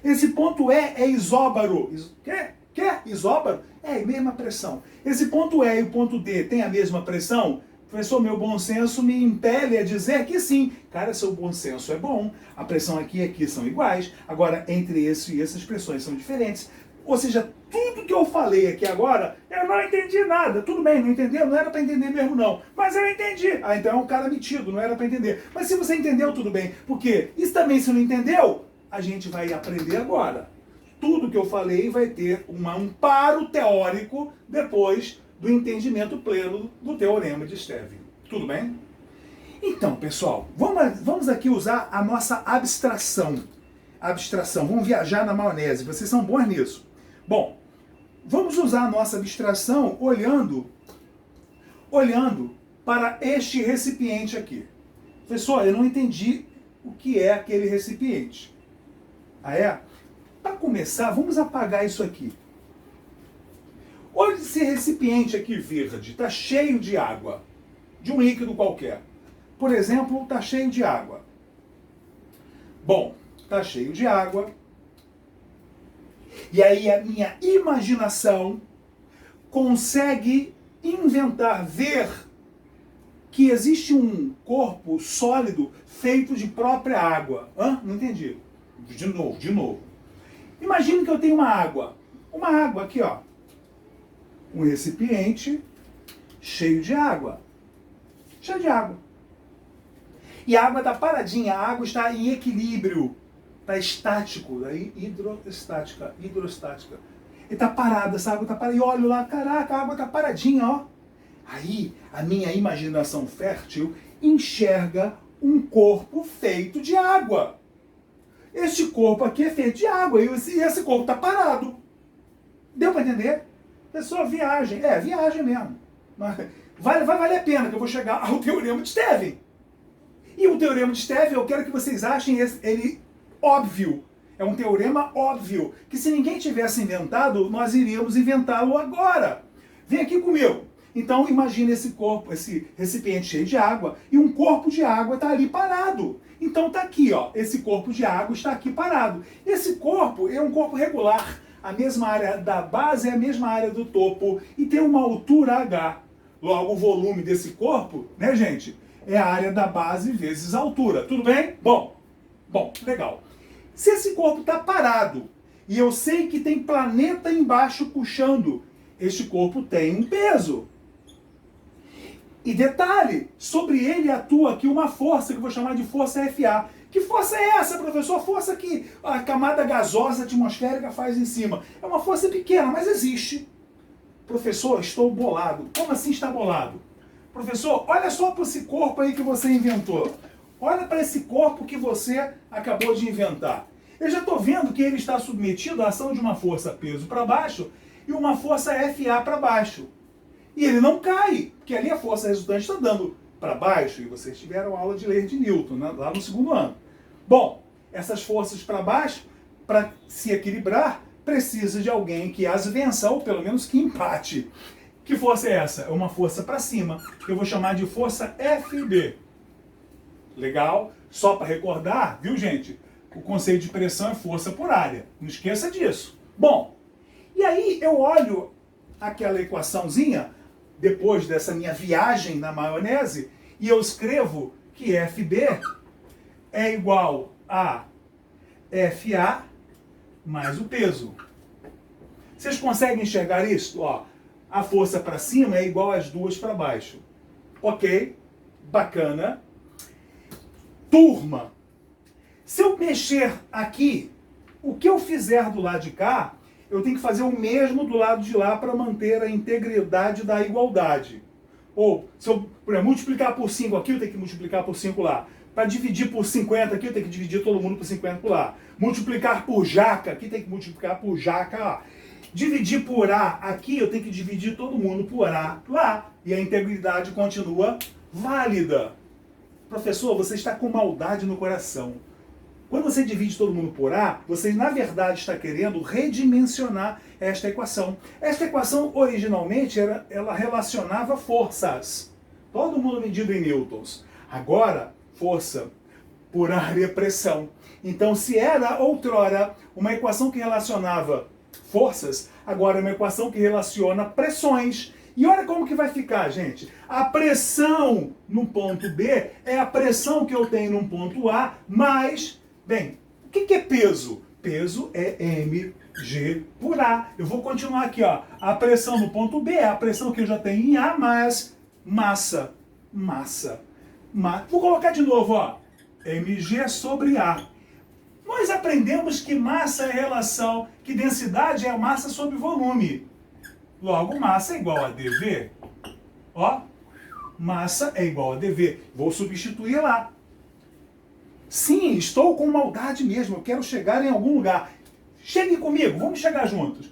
esse ponto E é isóbaro. Quer isóbaro? É a mesma pressão. Esse ponto E e o ponto D têm a mesma pressão? Professor, meu bom senso me impele a dizer que sim. Cara, seu bom senso é bom. A pressão aqui e aqui são iguais. Agora, entre esse e essas pressões são diferentes. Ou seja, tudo que eu falei aqui agora, eu não entendi nada. Tudo bem, não entendeu? Não era para entender mesmo não. Mas eu entendi. Ah, então é um cara metido, não era para entender. Mas se você entendeu, tudo bem. Porque isso também, se não entendeu, a gente vai aprender agora. Tudo que eu falei vai ter um amparo teórico depois do entendimento pleno do Teorema de Stevin. Tudo bem? Então, pessoal, vamos aqui usar a nossa abstração. Vamos viajar na maionese. Vocês são bons nisso. Bom, vamos usar a nossa abstração olhando para este recipiente aqui. Professor, eu não entendi o que é aquele recipiente. Ah, é? Para começar, vamos apagar isso aqui. Olha esse recipiente aqui verde, está cheio de água, de um líquido qualquer. Por exemplo, está cheio de água. Bom, está cheio de água. E aí a minha imaginação consegue inventar, ver que existe um corpo sólido feito de própria água. Hã? Não entendi. De novo. Imagine que eu tenho uma água aqui, ó. Um recipiente cheio de água. Cheio de água. E a água está paradinha, a água está em equilíbrio. Está estático, daí hidrostática. E está parada, essa água está parada. E olho lá, caraca, a água está paradinha, ó. Aí a minha imaginação fértil enxerga um corpo feito de água. Este corpo aqui é feito de água e esse corpo está parado. Deu para entender? É só viagem. É, viagem mesmo. Mas vai valer a pena que eu vou chegar ao Teorema de Stevin. E o Teorema de Stevin, eu quero que vocês achem ele óbvio. É um teorema óbvio, que se ninguém tivesse inventado, nós iríamos inventá-lo agora. Vem aqui comigo. Então imagine esse corpo, esse recipiente cheio de água, e um corpo de água está ali parado. Então está aqui, ó, esse corpo de água está aqui parado. Esse corpo é um corpo regular. A mesma área da base é a mesma área do topo e tem uma altura H. Logo, o volume desse corpo, né, gente, é a área da base vezes a altura. Tudo bem? Bom, legal. Se esse corpo está parado e eu sei que tem planeta embaixo puxando, este corpo tem um peso. E detalhe, sobre ele atua aqui uma força que eu vou chamar de força FA. Que força é essa, professor? A força que a camada gasosa atmosférica faz em cima. É uma força pequena, mas existe. Professor, estou bolado. Como assim está bolado? Professor, olha só para esse corpo aí que você inventou. Olha para esse corpo que você acabou de inventar. Eu já estou vendo que ele está submetido à ação de uma força peso para baixo e uma força FA para baixo. E ele não cai, porque ali a força resultante está dando para baixo, e vocês tiveram aula de lei de Newton, né, lá no segundo ano. Bom, essas forças para baixo, para se equilibrar, precisa de alguém que as vença, ou pelo menos que empate. Que força é essa? É uma força para cima, que eu vou chamar de força FB. Legal? Só para recordar, viu, gente? O conceito de pressão é força por área. Não esqueça disso. Bom, e aí eu olho aquela equaçãozinha, depois dessa minha viagem na maionese, e eu escrevo que FB é igual a FA mais o peso. Vocês conseguem enxergar isso? Ó, a força para cima é igual às duas para baixo. Ok? Bacana. Turma, se eu mexer aqui, o que eu fizer do lado de cá, eu tenho que fazer o mesmo do lado de lá para manter a integridade da igualdade. Ou, se eu, por exemplo, multiplicar por 5 aqui, eu tenho que multiplicar por 5 lá. Para dividir por 50 aqui, eu tenho que dividir todo mundo por 50 por lá. Multiplicar por jaca, aqui tem que multiplicar por jaca lá. Dividir por A aqui, eu tenho que dividir todo mundo por A lá. E a integridade continua válida. Professor, você está com maldade no coração. Quando você divide todo mundo por A, você na verdade está querendo redimensionar esta equação. Esta equação originalmente ela relacionava forças. Todo mundo medido em newtons. Agora, força por área é pressão. Então, se era outrora uma equação que relacionava forças, agora é uma equação que relaciona pressões. E olha como que vai ficar, gente. A pressão no ponto B é a pressão que eu tenho no ponto A, mais... Bem, o que é peso? Peso é mg por A. Eu vou continuar aqui, ó. A pressão no ponto B é a pressão que eu já tenho em A, mais massa. Vou colocar de novo, ó. mg sobre A. Nós aprendemos que massa é relação, que densidade é a massa sobre volume. Logo, massa é igual a dV. Ó, massa é igual a dV. Vou substituir lá. Sim, estou com maldade mesmo. Eu quero chegar em algum lugar. Chegue comigo, vamos chegar juntos.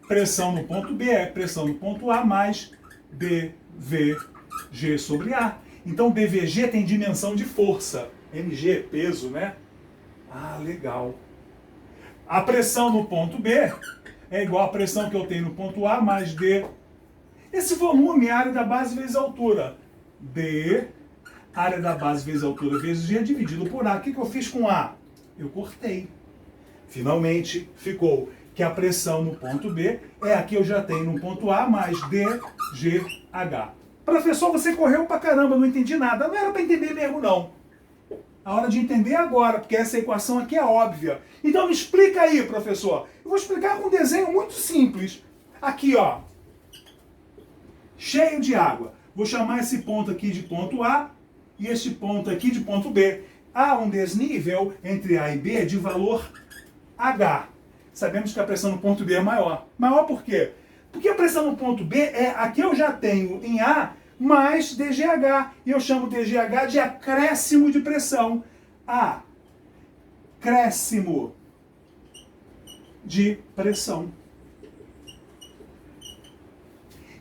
Pressão no ponto B é pressão no ponto A mais dV G sobre A. Então, DVG tem dimensão de força. MG, peso, né? Ah, legal. A pressão no ponto B é igual à pressão que eu tenho no ponto A mais D. Esse volume é a área da base vezes a altura. D, área da base vezes a altura vezes G, dividido por A. O que eu fiz com A? Eu cortei. Finalmente, ficou que a pressão no ponto B é a que eu já tenho no ponto A mais DGH. Professor, você correu pra caramba, não entendi nada. Não era para entender mesmo, não. A hora de entender é agora, porque essa equação aqui é óbvia. Então me explica aí, professor. Eu vou explicar com um desenho muito simples. Aqui, ó. Cheio de água. Vou chamar esse ponto aqui de ponto A e esse ponto aqui de ponto B. Há um desnível entre A e B de valor H. Sabemos que a pressão no ponto B é maior. Maior por quê? Porque a pressão no ponto B é a que eu já tenho em A mais DGH. E eu chamo DGH de acréscimo de pressão. Acréscimo de pressão.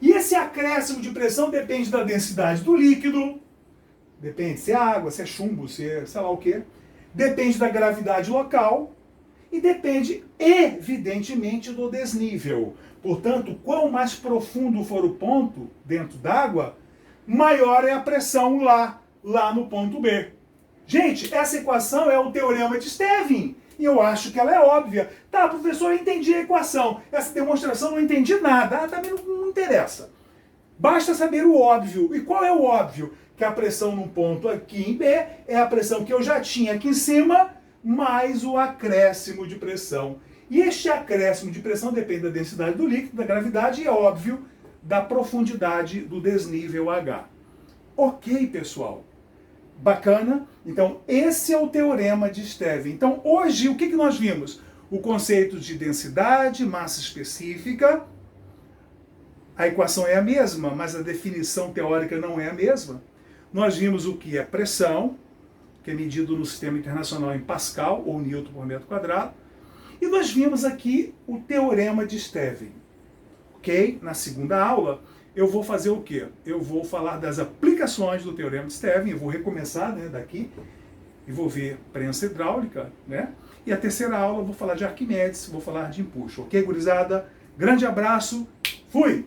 E esse acréscimo de pressão depende da densidade do líquido. Depende se é água, se é chumbo, se é sei lá o quê. Depende da gravidade local. E depende, evidentemente, do desnível. Portanto, quanto mais profundo for o ponto dentro d'água, maior é a pressão lá no ponto B. Gente, essa equação é o teorema de Stevin. E eu acho que ela é óbvia. Tá, professor, eu entendi a equação. Essa demonstração não entendi nada. Também não interessa. Basta saber o óbvio. E qual é o óbvio? Que a pressão num ponto aqui em B é a pressão que eu já tinha aqui em cima, mais o acréscimo de pressão. E este acréscimo de pressão depende da densidade do líquido, da gravidade e, é óbvio, da profundidade do desnível H. Ok, pessoal? Bacana? Então, esse é o teorema de Stevin. Então, hoje, o que nós vimos? O conceito de densidade, massa específica. A equação é a mesma, mas a definição teórica não é a mesma. Nós vimos o que é pressão, que é medido no sistema internacional em Pascal, ou Newton por metro quadrado. E nós vimos aqui o teorema de Stevin. Ok? Na segunda aula, eu vou fazer o quê? Eu vou falar das aplicações do teorema de Stevin, eu vou recomeçar, né, daqui, e vou ver prensa hidráulica, né? E a terceira aula eu vou falar de Arquimedes, vou falar de empuxo. Ok, gurizada? Grande abraço, fui!